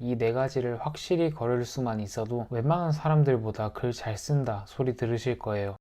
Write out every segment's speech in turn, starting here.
이 네 가지를 확실히 걸을 수만 있어도 웬만한 사람들보다 글 잘 쓴다 소리 들으실 거예요.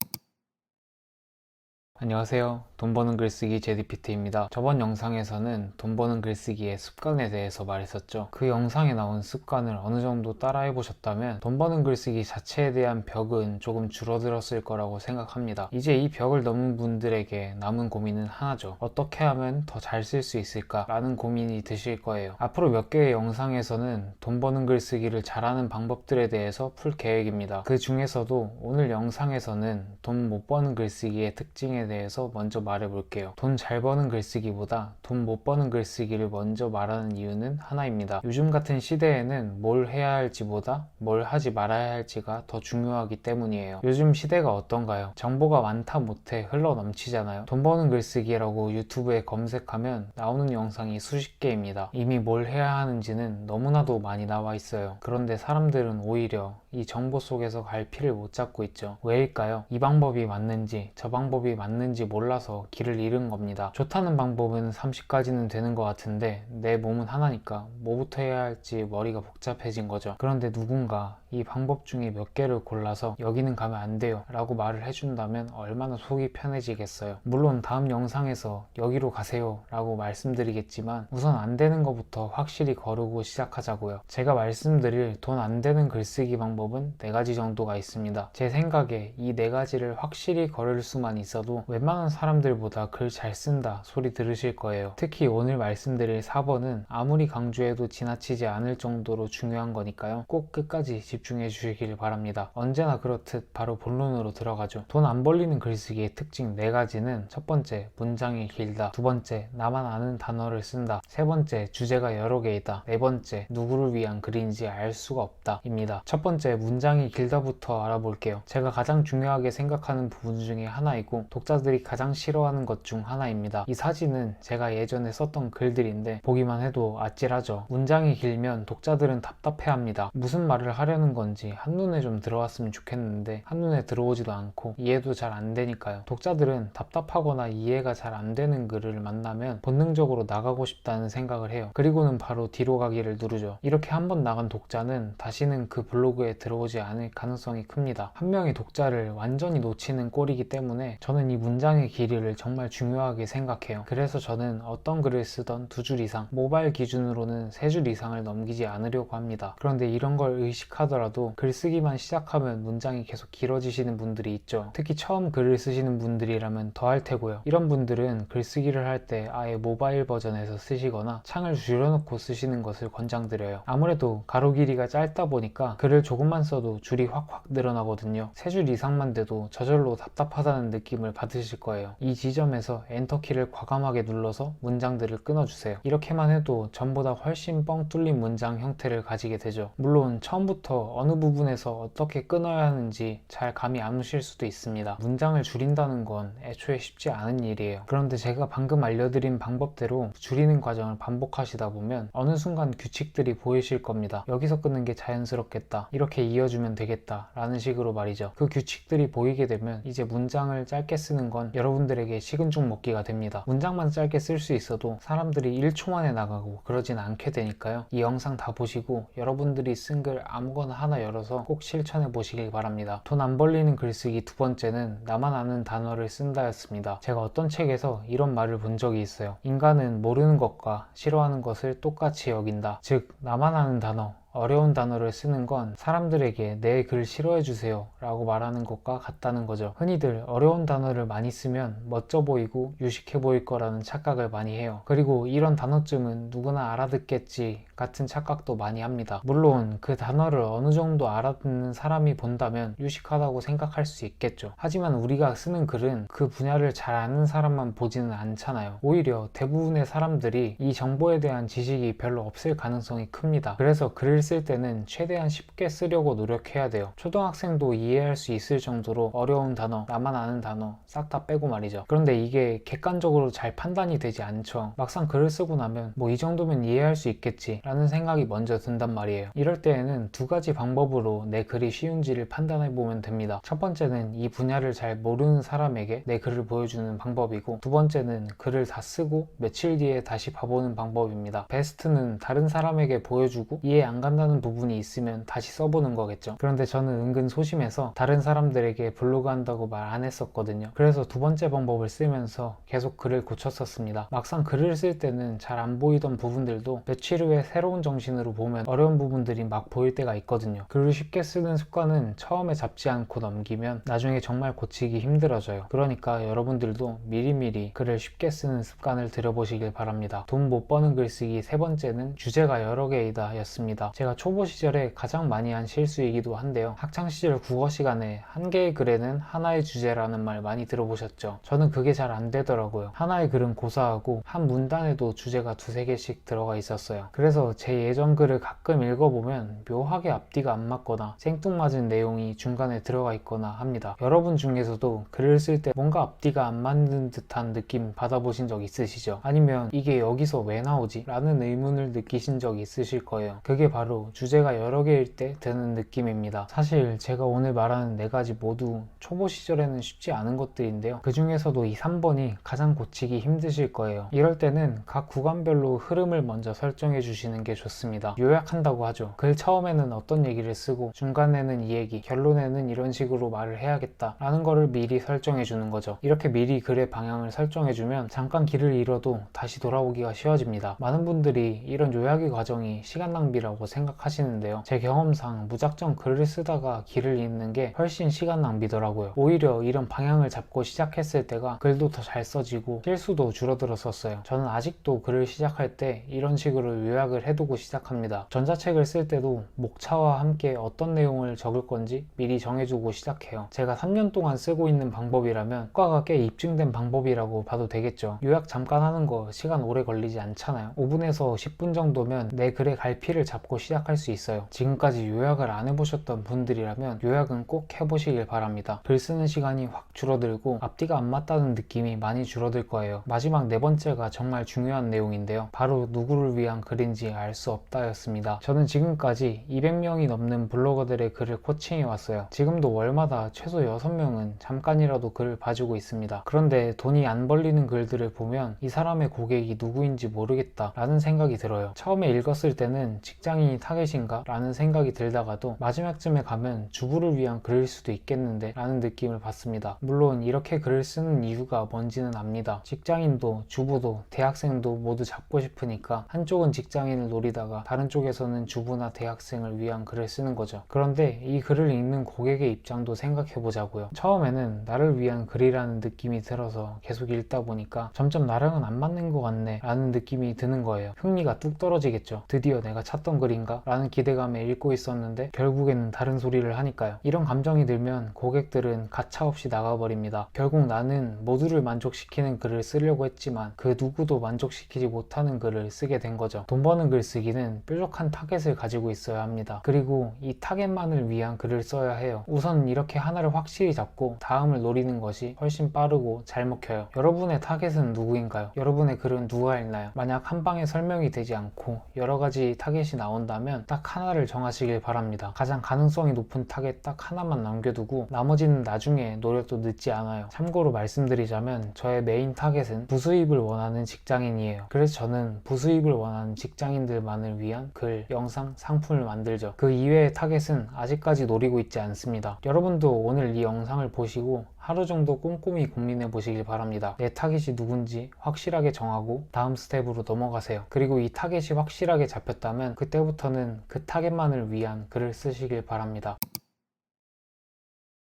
안녕하세요. 돈 버는 글쓰기 제디피트입니다. 저번 영상에서는 돈 버는 글쓰기의 습관에 대해서 말했었죠. 그 영상에 나온 습관을 어느 정도 따라해 보셨다면 돈 버는 글쓰기 자체에 대한 벽은 조금 줄어들었을 거라고 생각합니다. 이제 이 벽을 넘은 분들에게 남은 고민은 하나죠. 어떻게 하면 더 잘 쓸 수 있을까? 라는 고민이 드실 거예요. 앞으로 몇 개의 영상에서는 돈 버는 글쓰기를 잘하는 방법들에 대해서 풀 계획입니다. 그 중에서도 오늘 영상에서는 돈 못 버는 글쓰기의 특징에 대해서 먼저 말해볼게요. 돈 잘 버는 글쓰기보다 돈 못 버는 글쓰기를 먼저 말하는 이유는 하나입니다. 요즘 같은 시대에는 뭘 해야 할지보다 뭘 하지 말아야 할지가 더 중요하기 때문이에요. 요즘 시대가 어떤가요? 정보가 많다 못해 흘러 넘치잖아요. 돈 버는 글쓰기라고 유튜브에 검색하면 나오는 영상이 수십 개입니다. 이미 뭘 해야 하는지는 너무나도 많이 나와 있어요. 그런데 사람들은 오히려 이 정보 속에서 갈피를 못 잡고 있죠. 왜일까요? 이 방법이 맞는지 저 방법이 맞는지 몰라서 길을 잃은 겁니다. 좋다는 방법은 30가지는 되는 것 같은데 내 몸은 하나니까 뭐부터 해야 할지 머리가 복잡해진 거죠. 그런데 누군가 이 방법 중에 몇 개를 골라서 여기는 가면 안 돼요 라고 말을 해준다면 얼마나 속이 편해지겠어요. 물론 다음 영상에서 여기로 가세요 라고 말씀드리겠지만 우선 안 되는 것부터 확실히 거르고 시작하자고요. 제가 말씀드릴 돈 안 되는 글쓰기 방법은 4가지 정도가 있습니다. 제 생각에 이 4가지를 확실히 걸을 수만 있어도 웬만한 사람들보다 글 잘 쓴다 소리 들으실 거예요. 특히 오늘 말씀드릴 4번은 아무리 강조해도 지나치지 않을 정도로 중요한 거니까요. 꼭 끝까지 집중해 주시길 바랍니다. 언제나 그렇듯 바로 본론으로 들어가죠. 돈 안 벌리는 글쓰기의 특징 4가지는 첫 번째, 문장이 길다. 두 번째, 나만 아는 단어를 쓴다. 세 번째, 주제가 여러 개이다. 네 번째, 누구를 위한 글인지 알 수가 없다 입니다. 첫 번째, 문장이 길다부터 알아볼게요. 제가 가장 중요하게 생각하는 부분 중에 하나이고 독자들이 가장 싫어하는 것 중 하나입니다. 이 사진은 제가 예전에 썼던 글들인데 보기만 해도 아찔하죠. 문장이 길면 독자들은 답답해합니다. 무슨 말을 하려는 건지 한눈에 좀 들어왔으면 좋겠는데 한눈에 들어오지도 않고 이해도 잘 안 되니까요. 독자들은 답답하거나 이해가 잘 안 되는 글을 만나면 본능적으로 나가고 싶다는 생각을 해요. 그리고는 바로 뒤로 가기를 누르죠. 이렇게 한번 나간 독자는 다시는 그 블로그에 들어오지 않을 가능성이 큽니다. 한 명의 독자를 완전히 놓치는 꼴이기 때문에 저는 이 문장의 길이를 정말 중요하게 생각해요. 그래서 저는 어떤 글을 쓰던 2줄 이상, 모바일 기준으로는 3줄 이상을 넘기지 않으려고 합니다. 그런데 이런 걸 의식하더라도 글쓰기만 시작하면 문장이 계속 길어지시는 분들이 있죠. 특히 처음 글을 쓰시는 분들이라면 더 할 테고요. 이런 분들은 글쓰기를 할 때 아예 모바일 버전에서 쓰시거나 창을 줄여놓고 쓰시는 것을 권장드려요. 아무래도 가로 길이가 짧다 보니까 글을 조금만 써도 줄이 확확 늘어나거든요. 3줄 이상만 돼도 저절로 답답하다는 느낌을 받으실 거예요. 이 지점에서 엔터키를 과감하게 눌러서 문장들을 끊어주세요. 이렇게만 해도 전보다 훨씬 뻥 뚫린 문장 형태를 가지게 되죠. 물론 처음부터 어느 부분에서 어떻게 끊어야 하는지 잘 감이 안 오실 수도 있습니다. 문장을 줄인다는 건 애초에 쉽지 않은 일이에요. 그런데 제가 방금 알려드린 방법대로 줄이는 과정을 반복하시다 보면 어느 순간 규칙들이 보이실 겁니다. 여기서 끊는 게 자연스럽겠다. 이렇게 이어주면 되겠다. 라는 식으로 말이죠. 그 규칙들이 보이게 되면 이제 문장을 짧게 쓰는 건 여러분들에게 식은 죽 먹기가 됩니다. 문장만 짧게 쓸 수 있어도 사람들이 1초 만에 나가고 그러진 않게 되니까요. 이 영상 다 보시고 여러분들이 쓴 글 아무거나 하나 열어서 꼭 실천해 보시길 바랍니다. 돈 안 벌리는 글쓰기 두 번째는 나만 아는 단어를 쓴다였습니다. 제가 어떤 책에서 이런 말을 본 적이 있어요. 인간은 모르는 것과 싫어하는 것을 똑같이 여긴다. 즉 나만 아는 단어, 어려운 단어를 쓰는 건 사람들에게 내 글 싫어해주세요 라고 말하는 것과 같다는 거죠. 흔히들 어려운 단어를 많이 쓰면 멋져 보이고 유식해 보일 거라는 착각을 많이 해요. 그리고 이런 단어쯤은 누구나 알아듣겠지 같은 착각도 많이 합니다. 물론 그 단어를 어느 정도 알아듣는 사람이 본다면 유식하다고 생각할 수 있겠죠. 하지만 우리가 쓰는 글은 그 분야를 잘 아는 사람만 보지는 않잖아요. 오히려 대부분의 사람들이 이 정보에 대한 지식이 별로 없을 가능성이 큽니다. 그래서 글을 쓸 때는 최대한 쉽게 쓰려고 노력해야 돼요. 초등학생도 이해할 수 있을 정도로 어려운 단어, 나만 아는 단어 싹 다 빼고 말이죠. 그런데 이게 객관적으로 잘 판단이 되지 않죠. 막상 글을 쓰고 나면 뭐 이 정도면 이해할 수 있겠지 라는 생각이 먼저 든단 말이에요. 이럴 때에는 두 가지 방법으로 내 글이 쉬운지를 판단해 보면 됩니다. 첫 번째는 이 분야를 잘 모르는 사람에게 내 글을 보여주는 방법이고, 두 번째는 글을 다 쓰고 며칠 뒤에 다시 봐보는 방법입니다. 베스트는 다른 사람에게 보여주고 이해 안 간다는 부분이 있으면 다시 써보는 거겠죠. 그런데 저는 은근 소심해서 다른 사람들에게 블로그 한다고 말 안 했었거든요. 그래서 두 번째 방법을 쓰면서 계속 글을 고쳤었습니다. 막상 글을 쓸 때는 잘 안 보이던 부분들도 며칠 후에 새로운 정신으로 보면 어려운 부분들이 막 보일 때가 있거든요. 글을 쉽게 쓰는 습관은 처음에 잡지 않고 넘기면 나중에 정말 고치기 힘들어져요. 그러니까 여러분들도 미리미리 글을 쉽게 쓰는 습관을 들여보시길 바랍니다. 돈 못 버는 글쓰기 세 번째는 주제가 여러 개이다 였습니다. 제가 초보 시절에 가장 많이 한 실수이기도 한데요. 학창시절 국어 시간에 한 개의 글에는 하나의 주제라는 말 많이 들어보셨죠? 저는 그게 잘 안 되더라고요. 하나의 글은 고사하고 한 문단에도 주제가 두세 개씩 들어가 있었어요. 그래서 제 예전 글을 가끔 읽어보면 묘하게 앞뒤가 안 맞거나 생뚱맞은 내용이 중간에 들어가 있거나 합니다. 여러분 중에서도 글을 쓸 때 뭔가 앞뒤가 안 맞는 듯한 느낌 받아보신 적 있으시죠? 아니면 이게 여기서 왜 나오지? 라는 의문을 느끼신 적 있으실 거예요. 그게 바로 주제가 여러 개일 때 드는 느낌입니다. 사실 제가 오늘 말하는 네 가지 모두 초보 시절에는 쉽지 않은 것들인데요. 그 중에서도 이 3번이 가장 고치기 힘드실 거예요. 이럴 때는 각 구간별로 흐름을 먼저 설정해 주시는 게 좋습니다. 요약한다고 하죠. 글 처음에는 어떤 얘기를 쓰고 중간에는 이 얘기, 결론에는 이런 식으로 말을 해야겠다 라는 거를 미리 설정해 주는 거죠. 이렇게 미리 글의 방향을 설정해 주면 잠깐 길을 잃어도 다시 돌아오기가 쉬워집니다. 많은 분들이 이런 요약의 과정이 시간 낭비라고 생각하시는데요. 제 경험상 무작정 글을 쓰다가 길을 잃는 게 훨씬 시간 낭비더라고요. 오히려 이런 방향을 잡고 시작했을 때가 글도 더 잘 써지고 실수도 줄어들었었어요. 저는 아직도 글을 시작할 때 이런 식으로 요약을 해두고 시작합니다. 전자책을 쓸 때도 목차와 함께 어떤 내용을 적을 건지 미리 정해두고 시작해요. 제가 3년 동안 쓰고 있는 방법이라면 효과가 꽤 입증된 방법이라고 봐도 되겠죠. 요약 잠깐 하는 거 시간 오래 걸리지 않잖아요. 5분에서 10분 정도면 내 글의 갈피를 잡고 시작할 수 있어요. 지금까지 요약을 안 해보셨던 분들이라면 요약은 꼭 해보시길 바랍니다. 글 쓰는 시간이 확 줄어들고 앞뒤가 안 맞다는 느낌이 많이 줄어들 거예요. 마지막 네 번째가 정말 중요한 내용인데요. 바로 누구를 위한 글인지 알 수 없다 였습니다. 저는 지금까지 200명이 넘는 블로거들의 글을 코칭해 왔어요. 지금도 월마다 최소 6명은 잠깐이라도 글을 봐주고 있습니다. 그런데 돈이 안 벌리는 글들을 보면 이 사람의 고객이 누구인지 모르겠다 라는 생각이 들어요. 처음에 읽었을 때는 직장인이 타겟인가 라는 생각이 들다가도 마지막쯤에 가면 주부를 위한 글일 수도 있겠는데 라는 느낌을 받습니다. 물론 이렇게 글을 쓰는 이유가 뭔지는 압니다. 직장인도 주부도 대학생도 모두 잡고 싶으니까 한쪽은 직장인을 노리다가 다른 쪽에서는 주부나 대학생을 위한 글을 쓰는 거죠. 그런데 이 글을 읽는 고객의 입장도 생각해 보자고요. 처음에는 나를 위한 글이라는 느낌이 들어서 계속 읽다 보니까 점점 나랑은 안 맞는 것 같네 라는 느낌이 드는 거예요. 흥미가 뚝 떨어지겠죠. 드디어 내가 찾던 글인가? 라는 기대감에 읽고 있었는데 결국에는 다른 소리를 하니까요. 이런 감정이 들면 고객들은 가차없이 나가버립니다. 결국 나는 모두를 만족시키는 글을 쓰려고 했지만 그 누구도 만족시키지 못하는 글을 쓰게 된 거죠. 돈 버는 글쓰기는 뾰족한 타겟을 가지고 있어야 합니다. 그리고 이 타겟만을 위한 글을 써야 해요. 우선 이렇게 하나를 확실히 잡고 다음을 노리는 것이 훨씬 빠르고 잘 먹혀요. 여러분의 타겟은 누구인가요? 여러분의 글은 누가 읽나요? 만약 한 방에 설명이 되지 않고 여러 가지 타겟이 나온다면 딱 하나를 정하시길 바랍니다. 가장 가능성이 높은 타겟 딱 하나만 남겨두고 나머지는 나중에 노려도 늦지 않아요. 참고로 말씀드리자면 저의 메인 타겟은 부수입을 원하는 직장인이에요. 그래서 저는 부수입을 원하는 직장인들만을 위한 글, 영상, 상품을 만들죠. 그 이외의 타겟은 아직까지 노리고 있지 않습니다. 여러분도 오늘 이 영상을 보시고 하루 정도 꼼꼼히 고민해 보시길 바랍니다. 내 타겟이 누군지 확실하게 정하고 다음 스텝으로 넘어가세요. 그리고 이 타겟이 확실하게 잡혔다면 그때부터는 그 타겟만을 위한 글을 쓰시길 바랍니다.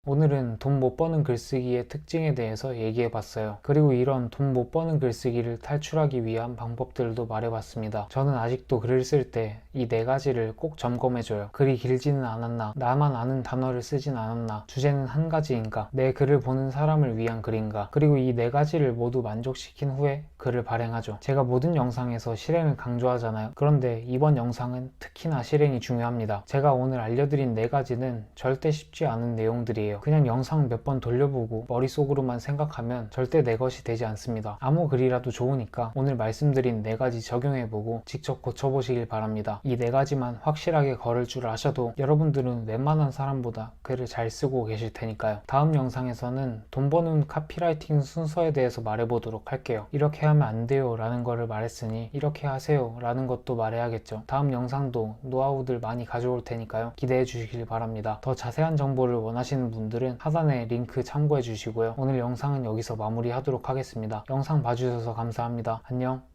오늘은 돈 못 버는 글쓰기의 특징에 대해서 얘기해봤어요. 그리고 이런 돈 못 버는 글쓰기를 탈출하기 위한 방법들도 말해봤습니다. 저는 아직도 글을 쓸 때 이 네 가지를 꼭 점검해줘요. 글이 길지는 않았나, 나만 아는 단어를 쓰진 않았나, 주제는 한 가지인가, 내 글을 보는 사람을 위한 글인가, 그리고 이 네 가지를 모두 만족시킨 후에 글을 발행하죠. 제가 모든 영상에서 실행을 강조하잖아요. 그런데 이번 영상은 특히나 실행이 중요합니다. 제가 오늘 알려드린 네 가지는 절대 쉽지 않은 내용들이에요. 그냥 영상 몇 번 돌려보고 머릿속으로만 생각하면 절대 내 것이 되지 않습니다. 아무 글이라도 좋으니까 오늘 말씀드린 네 가지 적용해보고 직접 고쳐보시길 바랍니다. 이 네 가지만 확실하게 걸을 줄 아셔도 여러분들은 웬만한 사람보다 글을 잘 쓰고 계실 테니까요. 다음 영상에서는 돈 버는 카피라이팅 순서에 대해서 말해보도록 할게요. 이렇게 하면 안 돼요 라는 거를 말했으니 이렇게 하세요 라는 것도 말해야겠죠. 다음 영상도 노하우들 많이 가져올 테니까요. 기대해 주시길 바랍니다. 더 자세한 정보를 원하시는 분들은 하단에 링크 참고해 주시고요. 오늘 영상은 여기서 마무리하도록 하겠습니다. 영상 봐주셔서 감사합니다. 안녕.